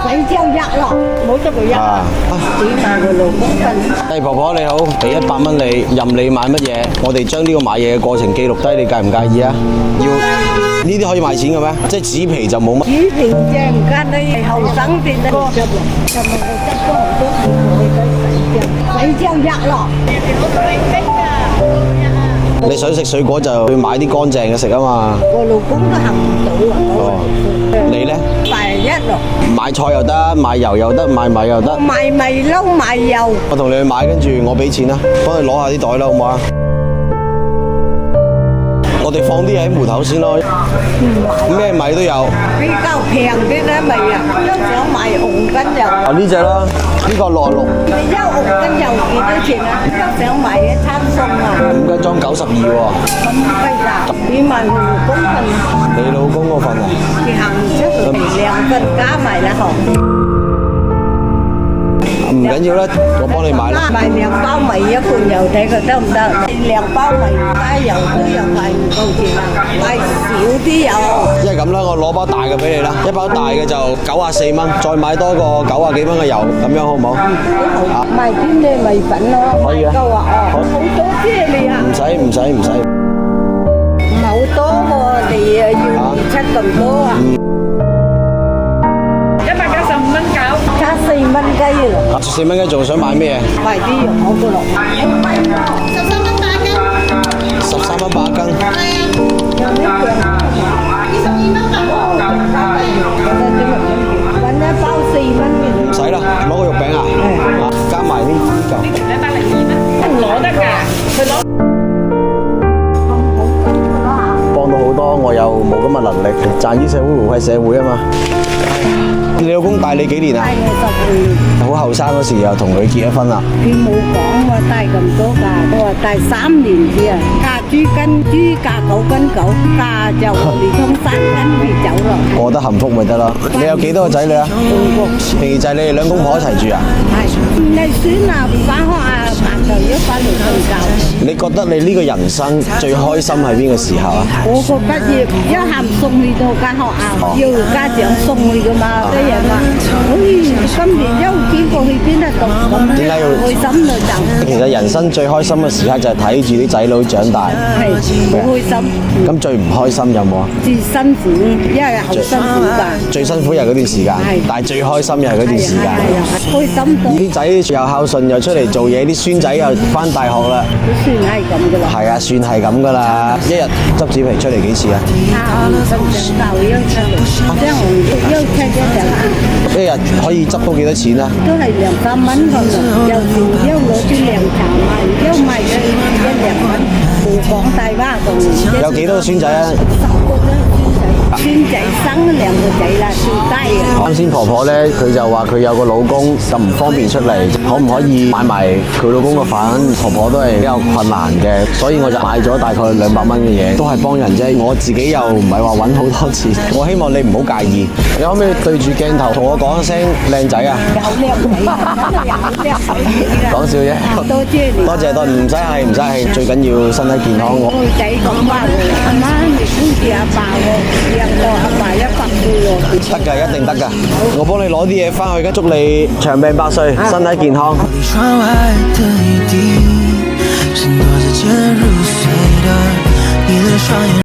洗椒一咯，冇得佢一啊，點解佢老公份？婆婆你好，俾100蚊你，任你買乜嘢，我哋將呢個買嘢嘅過程記錄低，你介唔介意啊？要呢啲可以賣錢嘅咩？即係紙皮就冇乜。紙皮啫，唔間你後生啲咧。就咪我執咗好多錢去洗椒一咯。你想食水果就去買啲乾淨嘅食啊嘛。我老公都行唔到啊。哦，你咧？賣一咯。買菜又得，買油又得，買米又得。賣米撈賣油。我同你去買，跟住我俾錢啦，幫你攞下啲袋啦，好唔好啊？我哋放啲嘢喺門頭先咯，咩米都有。比較平啲咧米啊，都想買紅筋油。啊呢只啦，呢個66。你一紅筋油幾多錢啊？都想買一餐餸啊。5斤裝92喎。咁貴咋？你問我老公份。你老公嗰份啊？佢行出嚟2份加埋啦嗬。唔緊要啦，我幫你買啦。買2包米1罐油睇佢得唔得？2包米加油都又買唔夠錢啊，買少啲油。因為咁啦，我攞包大嘅俾你啦，1包大嘅就94蚊，再買多個90幾蚊嘅油，咁樣好唔好？好，買啲咩米粉咯？可以啊。夠啊，好多啫你啊。唔使。唔係好多喎，你要出咁多啊？195蚊搞，加4蚊雞咯。 4蚊雞仲想買咩嘢？買啲肉好嘅咯。13蚊8斤。係啊。有咩樣？22蚊揾一包4蚊嘅。唔使啦，攞個肉餅啊，加埋呢嚿。102蚊。攞得㗎，佢攞。幫到好多，我又冇咁嘅能力，賺於社會回饋社會啊嘛。你老公大你幾年啊？大我10年。好後生嗰時又同佢結咗婚啦。佢冇講我大咁多㗎，我話大3年啫啊。嫁豬跟豬，嫁狗跟狗，嫁就連通3跟佢走咯。過得幸福咪得咯。你有幾多個仔女啊？2個。平時就係你哋兩公婆一齊住啊？係。你孫啊，返學啊，晏晝一返嚟瞓覺。你覺得你呢個人生最開心係邊個時候啊？我個畢業一下送去到間學校，要家長送去㗎嘛，啲人話，今年休幾個去邊度讀咁，點解要開心就走。其實人生最開心嘅時刻就係睇住啲仔女長大。係，好開心。咁最唔開心有冇啊？最辛苦，因為好辛苦㗎。最辛苦又係嗰段時間，但係最開心又係嗰段時間。開心到。啲仔又孝順又出嚟做嘢，啲孫仔又返大學啦。都算係咁㗎啦。係啊，算係咁㗎啦。一日執紙皮出嚟幾次啊？瞓醒覺休出嚟，即係我休出一陣。一日可以執到幾多錢啊？都係2、3蚊咁啦。有時休攞啲涼茶賣，休賣嘅1、2蚊。冇講大話咁。有幾多個孫仔啊10個啫。孫仔生2個仔啦，最低啊！啱先婆婆咧，佢就話佢有個老公就唔方便出嚟，可唔可以買埋佢老公個份？婆婆都係比較困難嘅，所以我就買咗大概200蚊嘅嘢，都係幫人啫。我自己又唔係話揾好多錢，我希望你唔好介意。你可唔可以對住鏡頭同我講一聲靚仔啊？有靚仔，真係有靚仔。講笑啫。多謝你。多謝，唔使係，最緊要身體健康。我個仔咁話阿媽你顧住阿爸喎。阿爸100歲喎，得㗎，一定得㗎。我幫你攞啲嘢返去，祝你長命百歲，身體健康。窗外的雨滴，閃躲着漸入睡的你的雙眼。